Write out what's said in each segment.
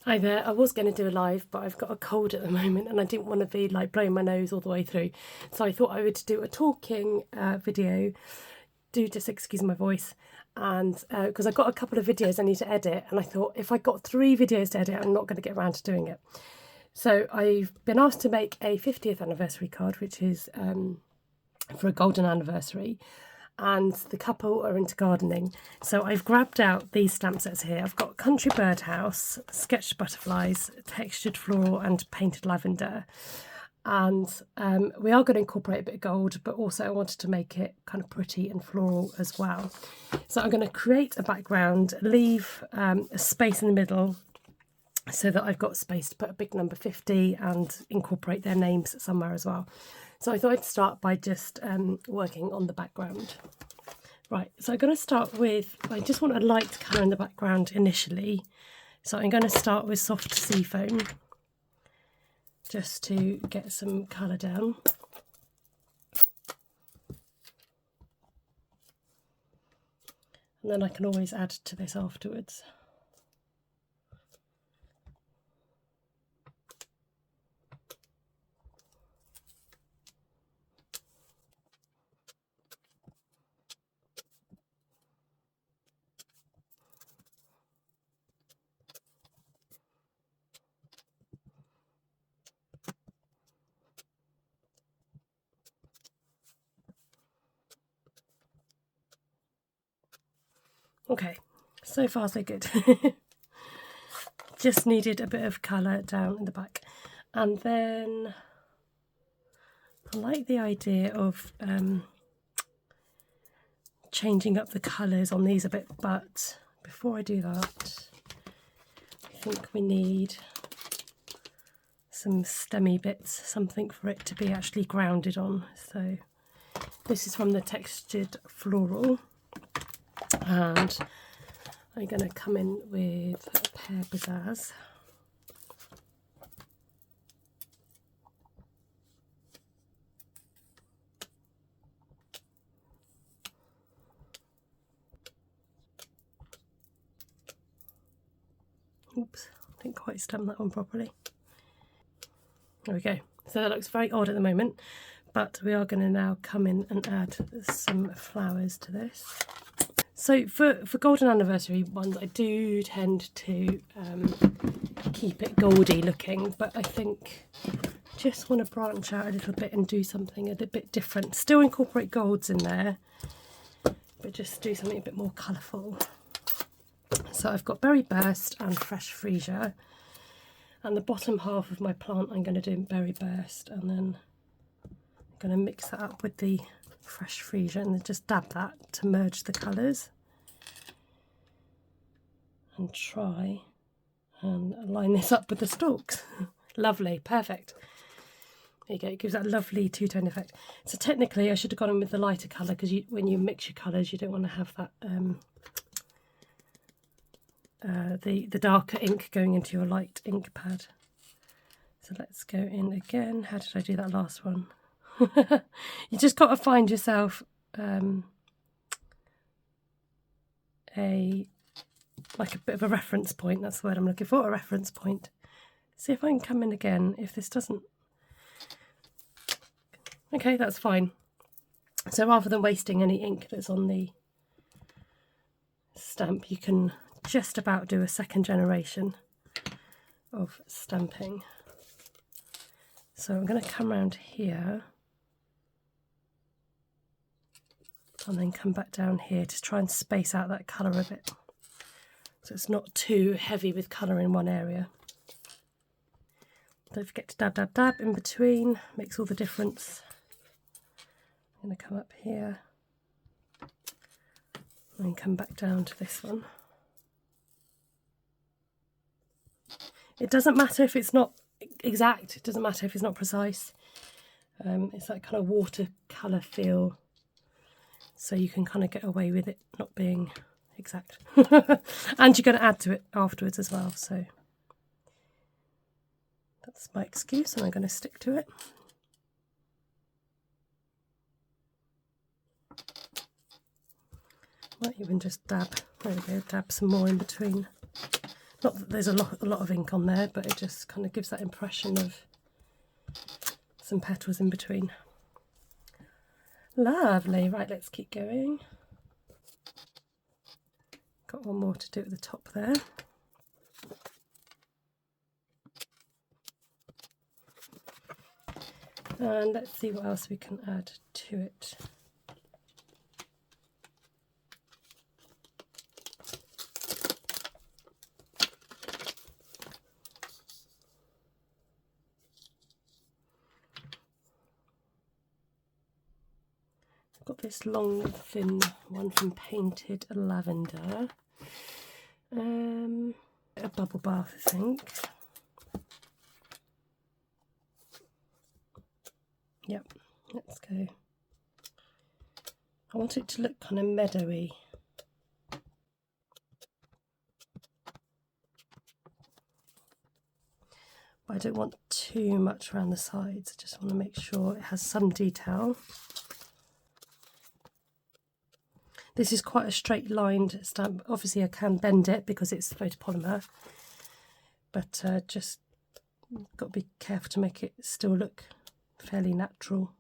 Hi there, I was going to do a live, but I've got a cold at the moment and I didn't want to be like blowing my nose all the way through. So I thought I would do a talking video, do just excuse my voice, and because I've got a couple of videos I need to edit, and I thought if I got 3 videos to edit, I'm not going to get around to doing it. So I've been asked to make a 50th anniversary card, which is for a golden anniversary. And the couple are into gardening. So I've grabbed out these stamp sets here. I've got Country Birdhouse, Sketched Butterflies, Textured Floral and Painted Lavender. And we are going to incorporate a bit of gold, but also I wanted to make it kind of pretty and floral as well. So I'm going to create a background, leave a space in the middle so that I've got space to put a big number 50 and incorporate their names somewhere as well. So I thought I'd start by just working on the background. Right, so I'm going to start with, I just want a light colour in the background initially. So I'm going to start with soft seafoam, just to get some colour down. And then I can always add to this afterwards. Okay, so far so good. Just needed a bit of colour down in the back. And then I like the idea of changing up the colours on these a bit, but before I do that, I think we need some stemmy bits, something for it to be actually grounded on. So this is from the Textured Floral, and I'm going to come in with Pear Pizzazz. Oops, didn't quite stamp that one properly. There we go. So that looks very odd at the moment, but we are going to now come in and add some flowers to this. So for golden anniversary ones, I do tend to keep it goldy looking, but I think just want to branch out a little bit and do something a little bit different. Still incorporate golds in there, but just do something a bit more colourful. So I've got Berry Burst and Fresh Freesia, and the bottom half of my plant I'm going to do Berry Burst, and then I'm going to mix that up with the Fresh Freesia and then just dab that to merge the colours and try and line this up with the stalks. Lovely, perfect. There you go, it gives that lovely two-tone effect. So technically I should have gone in with the lighter colour, because when you mix your colours you don't want to have that the darker ink going into your light ink pad. So let's go in again. How did I do that last one? You just got to find yourself like a bit of a reference point. That's the word I'm looking for, a reference point. See if I can come in again. If this doesn't, okay, that's fine. So rather than wasting any ink that's on the stamp, you can just about do a second generation of stamping. So I'm going to come around here and then come back down here to try and space out that colour a bit, so it's not too heavy with colour in one area. Don't forget to dab, dab, dab in between, makes all the difference. I'm going to come up here and come back down to this one. It doesn't matter if it's not exact, it doesn't matter if it's not precise. It's that kind of watercolour feel, so you can kind of get away with it not being exact. And you're going to add to it afterwards as well, so that's my excuse and I'm going to stick to it. Might even just dab, there we go, dab some more in between. Not that there's a lot of ink on there, but it just kind of gives that impression of some petals in between. Lovely. Right, let's keep going. Got one more to do at the top there. And let's see what else we can add to it. I've got this long, thin one from Painted Lavender. A bubble bath, I think. Yep, let's go. I want it to look kind of meadowy. But I don't want too much around the sides. I just want to make sure it has some detail. This is quite a straight lined stamp. Obviously I can bend it because it's photopolymer, but just got to be careful to make it still look fairly natural,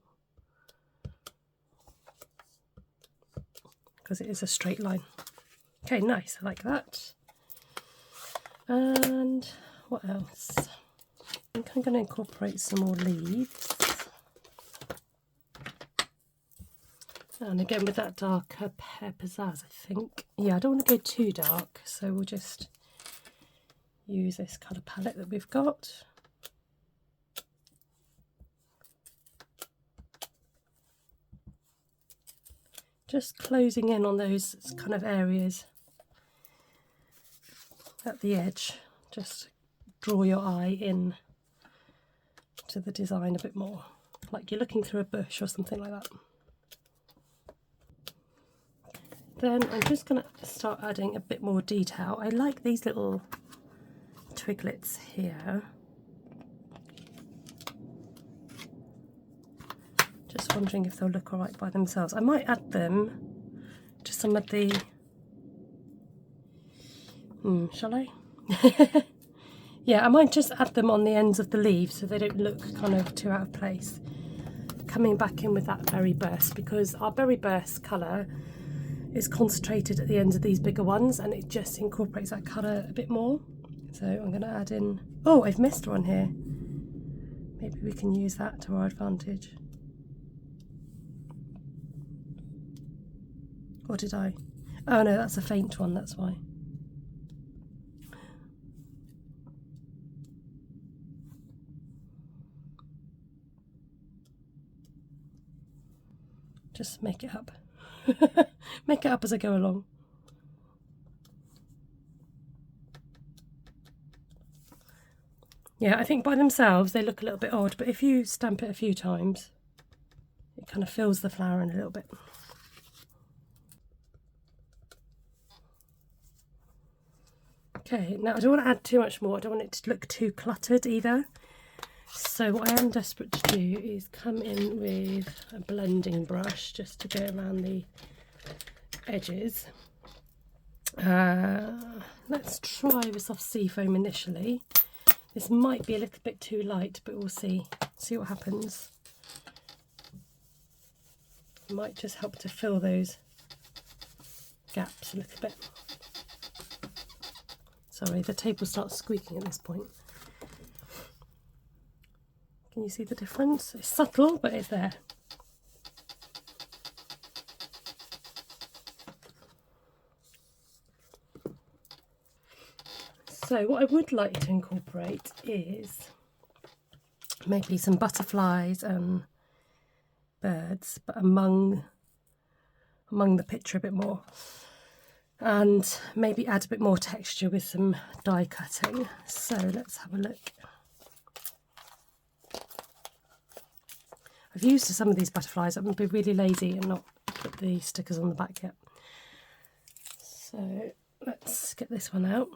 because it is a straight line. Okay, nice, I like that. And what else? I think I'm going to incorporate some more leaves. And again with that darker Pear Pizzazz, I think. Yeah, I don't want to go too dark, so we'll just use this colour palette that we've got. Just closing in on those kind of areas at the edge. Just draw your eye in to the design a bit more, like you're looking through a bush or something like that. Then I'm just going to start adding a bit more detail. I like these little twiglets here. Just wondering if they'll look alright by themselves. I might add them to some of the... shall I? Yeah, I might just add them on the ends of the leaves so they don't look kind of too out of place. Coming back in with that berry burst, because our berry burst colour is concentrated at the ends of these bigger ones, and it just incorporates that colour a bit more. So I'm going to add in... Oh, I've missed one here. Maybe we can use that to our advantage. Or did I? Oh no, that's a faint one, that's why. Just make it up. Make it up as I go along. Yeah, I think by themselves they look a little bit odd, but if you stamp it a few times, it kind of fills the flower in a little bit. Okay, now I don't want to add too much more. I don't want it to look too cluttered either. So what I am desperate to do is come in with a blending brush just to go around the edges. Let's try with soft sea foam initially. This might be a little bit too light, but we'll see what happens. It might just help to fill those gaps a little bit. Sorry, the table starts squeaking at this point. Can you see the difference? It's subtle, but it's there. So what I would like to incorporate is maybe some butterflies and birds, but among the picture a bit more. And maybe add a bit more texture with some die cutting. So let's have a look. I've used some of these butterflies. I'm going to be really lazy and not put the stickers on the back yet. So let's get this one out.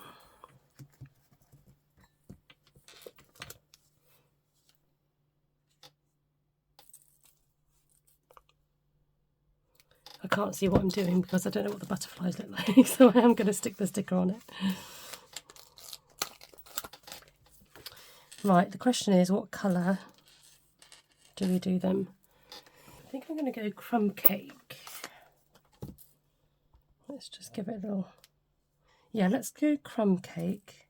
I can't see what I'm doing because I don't know what the butterflies look like, so I am going to stick the sticker on it. Right, the question is, what colour do we do them? I think I'm going to go crumb cake. Let's just give it a little... Yeah, let's go crumb cake.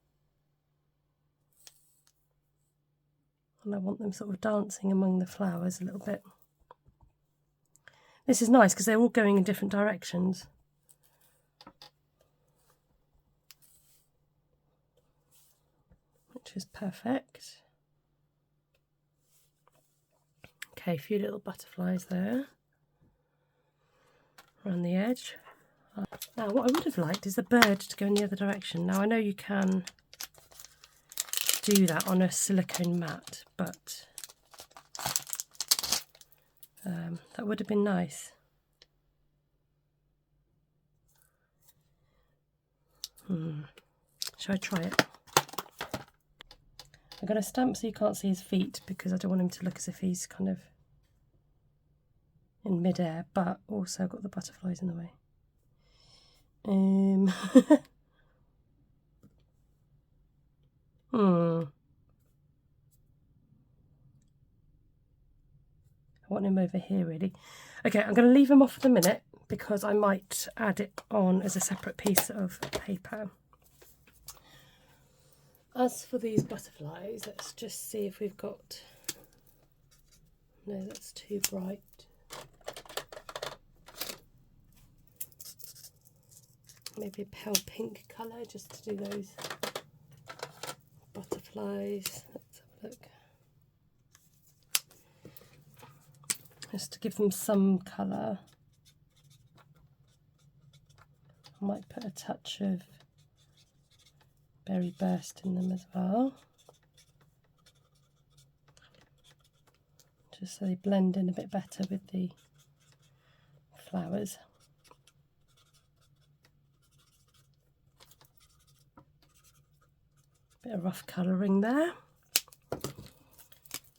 And I want them sort of dancing among the flowers a little bit. This is nice because they're all going in different directions. Which is perfect. Okay, a few little butterflies there around the edge. Now what I would have liked is the bird to go in the other direction. Now I know you can do that on a silicone mat, but that would have been nice. Shall I try it? I'm going to stamp so you can't see his feet because I don't want him to look as if he's kind of in mid-air, but also got the butterflies in the way. I want him over here really. Okay, I'm going to leave him off for the minute because I might add it on as a separate piece of paper. As for these butterflies, let's just see if we've got... No, that's too bright. Maybe a pale pink colour just to do those butterflies. Let's have a look. Just to give them some colour. I might put a touch of berry burst in them as well. Just so they blend in a bit better with the flowers. Bit of rough colouring there.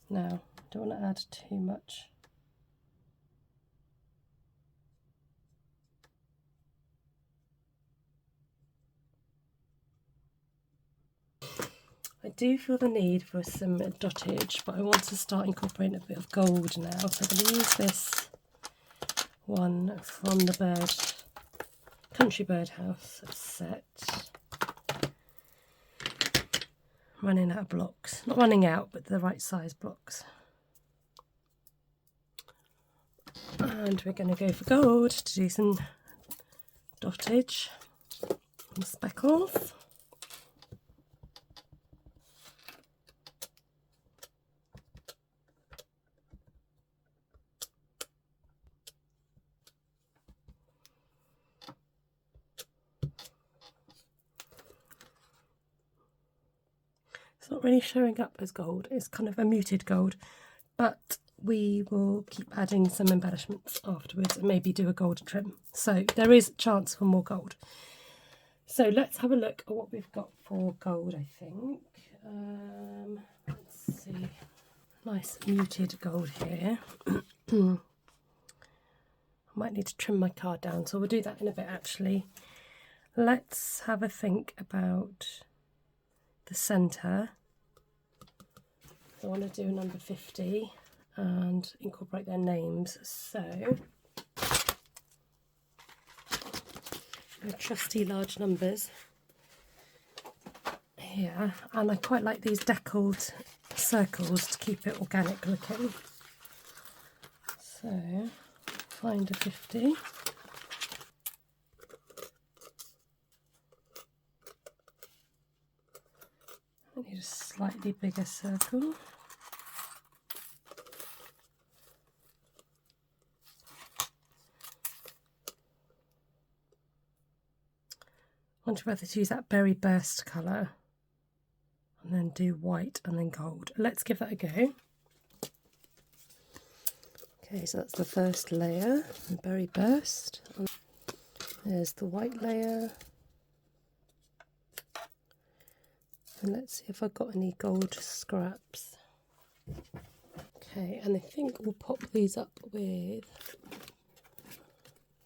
Now, don't want to add too much. I do feel the need for some dottage, but I want to start incorporating a bit of gold now. So I'm going to use this one from the Country Birdhouse set. Running out of blocks. Not running out, but the right size blocks. And we're going to go for gold to do some dottage and speckles. It's not really showing up as gold, it's kind of a muted gold, but we will keep adding some embellishments afterwards and maybe do a gold trim. So there is a chance for more gold. So let's have a look at what we've got for gold, I think. Let's see. Nice muted gold here. I might need to trim my card down, so we'll do that in a bit actually. Let's have a think about the centre. I want to do a number 50 and incorporate their names. So, my trusty large numbers here, and I quite like these deckled circles to keep it organic looking. So, find a 50. I need a slightly bigger circle. I wonder whether to use that berry burst colour and then do white and then gold. Let's give that a go. Okay, so that's the first layer, the berry burst. There's the white layer. And let's see if I've got any gold scraps. Okay, and I think we'll pop these up with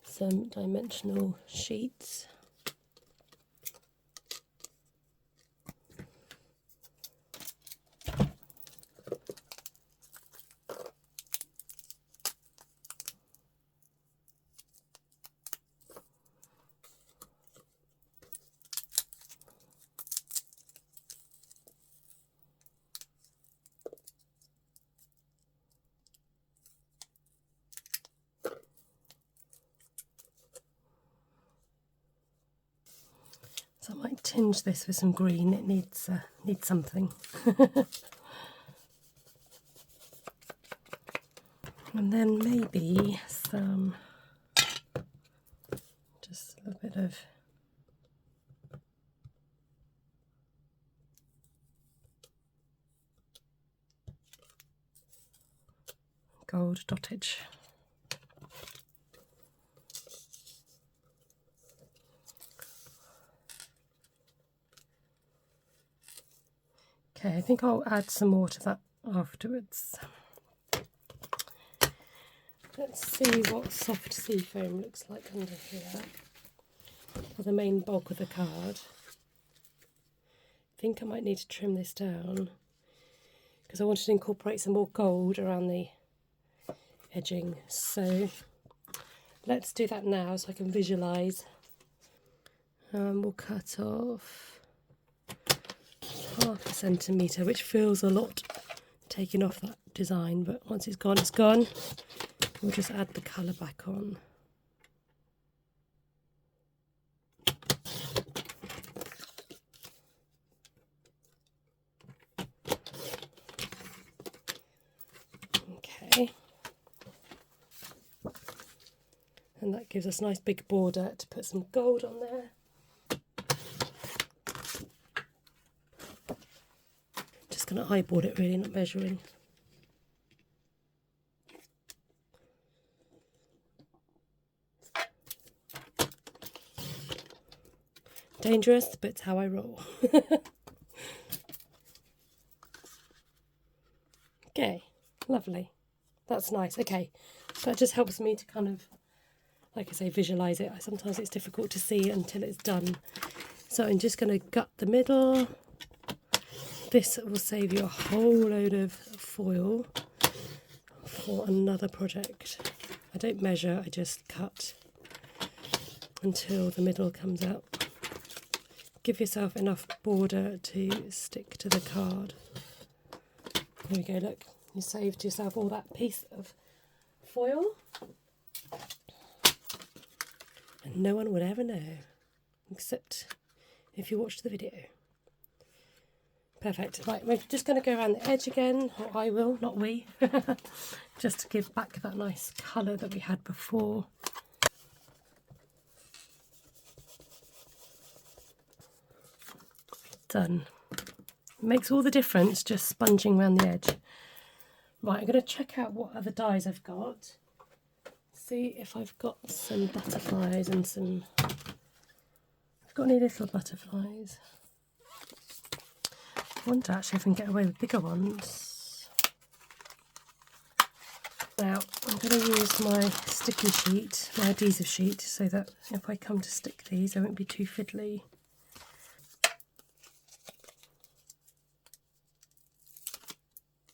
some dimensional sheets. tinge this with some green. It needs something. And then maybe some, just a little bit of gold dottage. Okay, I think I'll add some more to that afterwards. Let's see what soft seafoam looks like under here for the main bulk of the card. I think I might need to trim this down because I wanted to incorporate some more gold around the edging. So let's do that now so I can visualise. We'll cut off 1/2 centimetre, which feels a lot taking off that design, but once it's gone, it's gone. We'll just add the colour back on. Okay. And that gives us a nice big border to put some gold on there. Just going to eyeball it really, not measuring. Dangerous, but it's how I roll. Okay, lovely. That's nice. Okay, so that just helps me to kind of, like I say, visualise it. Sometimes it's difficult to see until it's done. So I'm just going to gut the middle. This will save you a whole load of foil for another project. I don't measure, I just cut until the middle comes out. Give yourself enough border to stick to the card. There we go, look, you saved yourself all that piece of foil. And no one would ever know, except if you watched the video. Perfect. Right, we're just going to go around the edge again, or I will, not we, just to give back that nice colour that we had before. Done. Makes all the difference just sponging around the edge. Right, I'm going to check out what other dies I've got. See if I've got some butterflies and some... I've got any little butterflies. I wonder actually if I can get away with bigger ones. Now, I'm going to use my sticky sheet, my adhesive sheet, so that if I come to stick these, they won't be too fiddly.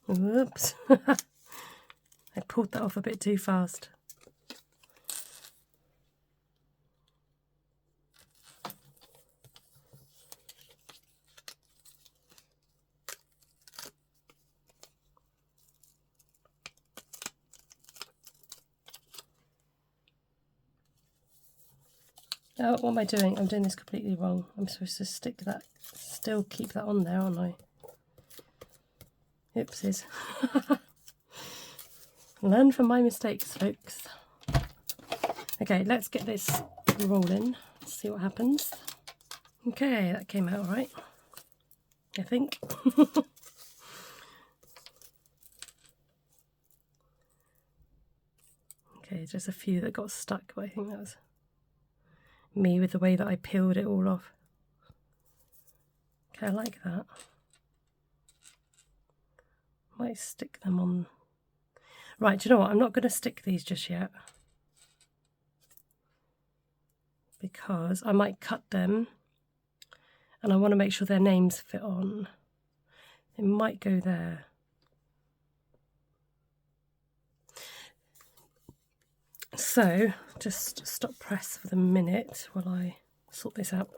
Whoops. I pulled that off a bit too fast. Oh, what am I doing? I'm doing this completely wrong. I'm supposed to stick that, still keep that on there, aren't I? Oopsies. Learn from my mistakes, folks. Okay, let's get this rolling. See what happens. Okay, that came out all right, I think. Okay, just a few that got stuck, but I think that was me with the way that I peeled it all off. Okay, I like that. Might stick them on. Right, do you know what? I'm not going to stick these just yet, because I might cut them and I want to make sure their names fit on. It might go there. So just stop press for the minute while I sort this out.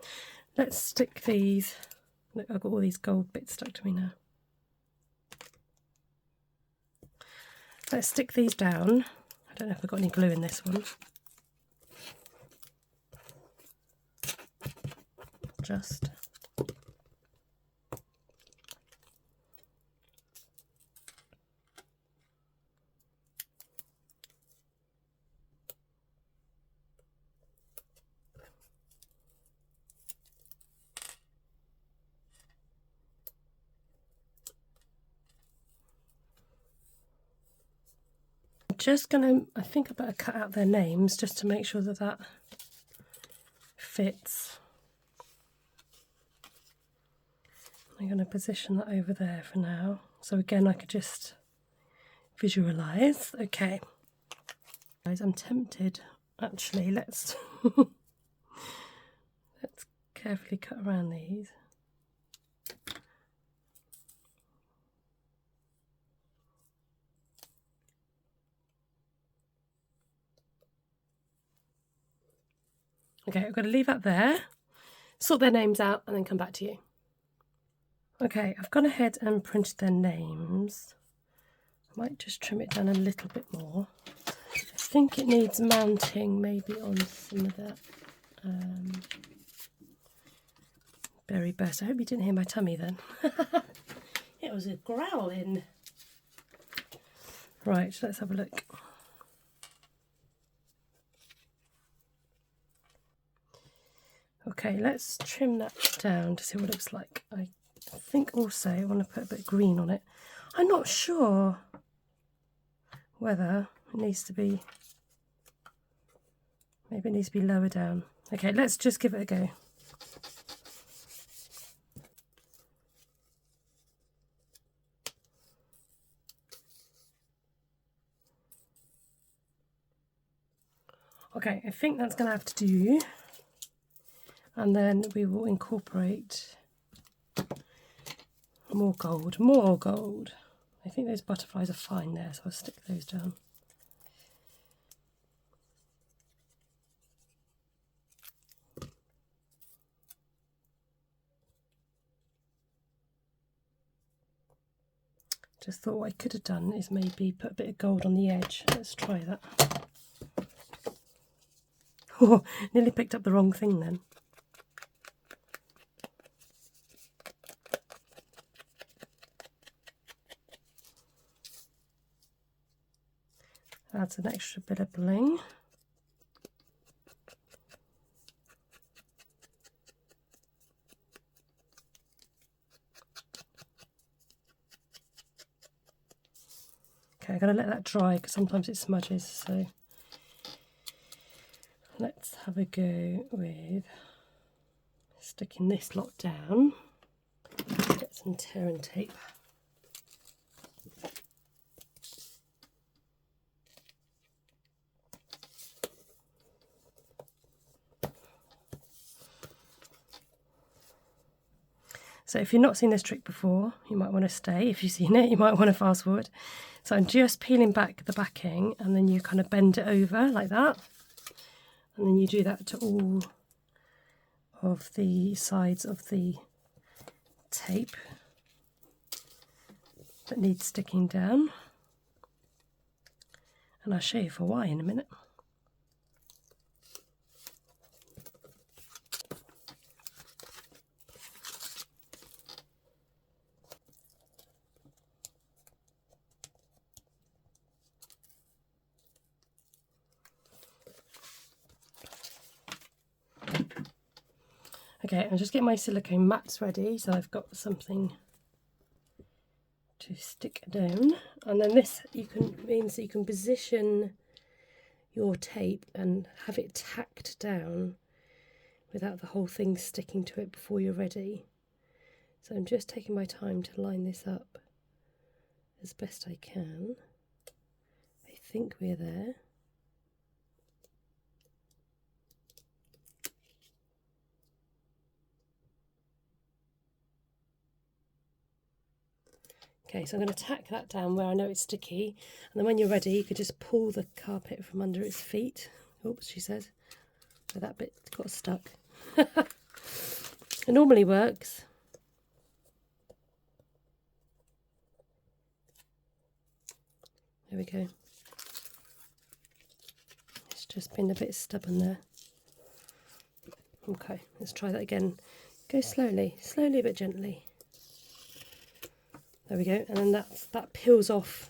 Let's stick these. Look, I've got all these gold bits stuck to me now. Let's stick these down. I don't know if I've got any glue in this one. Just just going to, I think I better cut out their names just to make sure that that fits. I'm going to position that over there for now. So again, I could just visualise. Okay. Guys, I'm tempted. Actually, let's let's carefully cut around these. Okay, I've got to leave that there, sort their names out, and then come back to you. Okay, I've gone ahead and printed their names. I might just trim it down a little bit more. I think it needs mounting maybe on some of that berry burst. I hope you didn't hear my tummy then. It was a growling. Right, let's have a look. Okay, let's trim that down to see what it looks like. I think also I want to put a bit of green on it. I'm not sure whether it needs to be, maybe it needs to be lower down. Okay, let's just give it a go. Okay, I think that's going to have to do. And then we will incorporate more gold, more gold. I think those butterflies are fine there, so I'll stick those down. Just thought what I could have done is maybe put a bit of gold on the edge. Let's try that. Oh, nearly picked up the wrong thing then. Adds an extra bit of bling. Okay, I've got to let that dry because sometimes it smudges, so let's have a go with sticking this lot down. Get some tear and tape. So if you've not seen this trick before, you might want to stay. If you've seen it, you might want to fast forward. So I'm just peeling back the backing and then you kind of bend it over like that. And then you do that to all of the sides of the tape that needs sticking down. And I'll show you for why in a minute. Okay, I'm just getting my silicone mats ready, so I've got something to stick down. And then this means that you can position your tape and have it tacked down without the whole thing sticking to it before you're ready. So I'm just taking my time to line this up as best I can. I think we're there. Okay, so I'm going to tack that down where I know it's sticky, and then when you're ready you could just pull the carpet from under its feet. Oops, she says. So that bit got stuck. It normally works. There we go. It's just been a bit stubborn there. Okay, let's try that again. Go slowly, slowly but gently. There we go, and then that peels off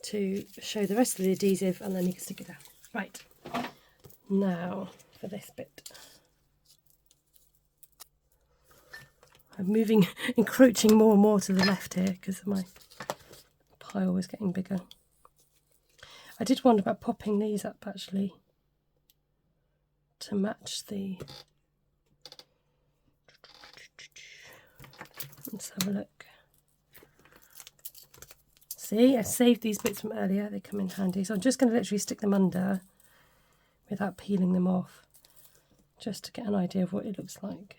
to show the rest of the adhesive, and then you can stick it down. Right, now for this bit. I'm moving, encroaching more and more to the left here because my pile is getting bigger. I did wonder about popping these up actually to match the... Let's have a look. See, I saved these bits from earlier, they come in handy. So I'm just going to literally stick them under without peeling them off, just to get an idea of what it looks like.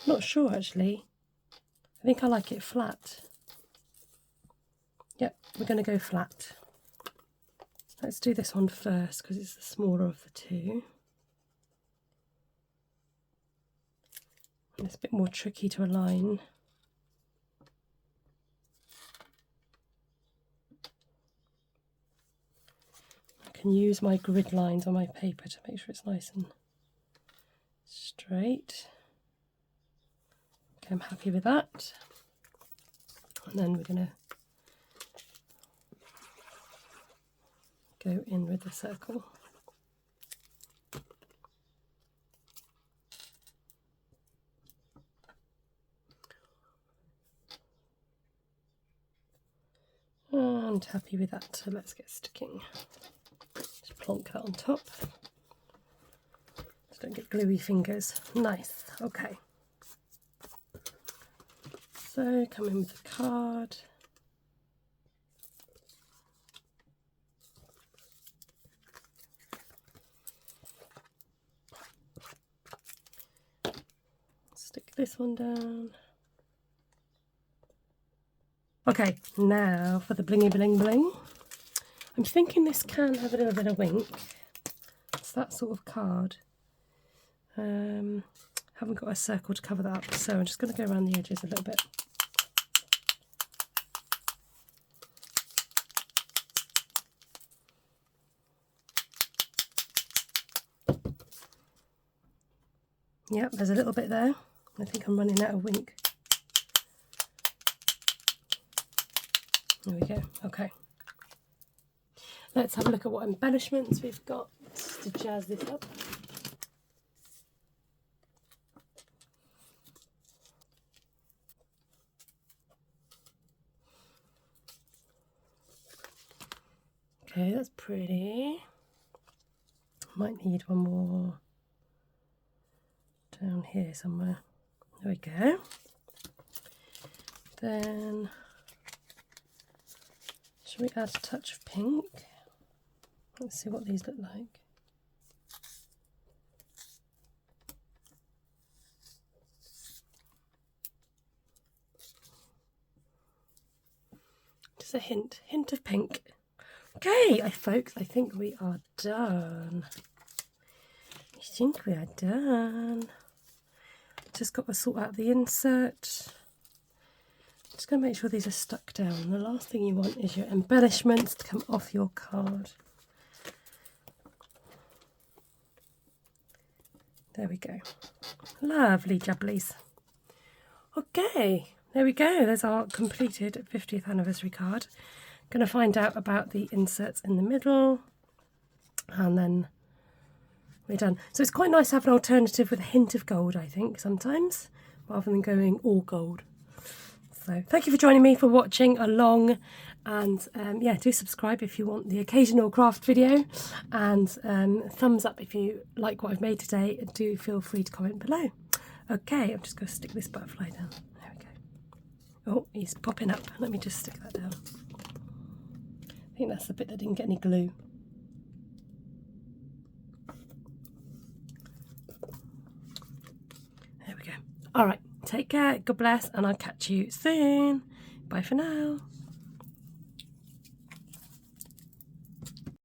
Not sure actually. I think I like it flat. Yep, we're going to go flat. Let's do this one first because it's the smaller of the two. And it's a bit more tricky to align. I can use my grid lines on my paper to make sure it's nice and straight. Okay, I'm happy with that. And then we're going to go in with the circle. And happy with that, so let's get sticking. Just plonk that on top. Just don't get gluey fingers. Nice, okay. So come in with the card. Stick this one down. Okay, now for the blingy bling bling. I'm thinking this can have a little bit of wink. It's that sort of card. Haven't got a circle to cover that up, so I'm just going to go around the edges a little bit. Yep, there's a little bit there. I think I'm running out of wink. There we go, okay. Let's have a look at what embellishments we've got to jazz this up. Okay, that's pretty. Might need one more down here somewhere. There we go. Then, should we add a touch of pink? Let's see what these look like. Just a hint of pink. Okay, folks, I think we are done. I think we are done. Just got to sort out the insert. Just going to make sure these are stuck down. The last thing you want is your embellishments to come off your card. There we go. Lovely jubblies. Okay, there we go. There's our completed 50th anniversary card. Going to find out about the inserts in the middle, and then we're done. So it's quite nice to have an alternative with a hint of gold, I think, sometimes, rather than going all gold. So thank you for joining me, for watching along, and yeah, do subscribe if you want the occasional craft video, and thumbs up if you like what I've made today, and do feel free to comment below. Okay, I'm just going to stick this butterfly down. There we go. Oh, he's popping up. Let me just stick that down. I think that's the bit that didn't get any glue. There we go. All right, take care, God bless, and I'll catch you soon. Bye for now.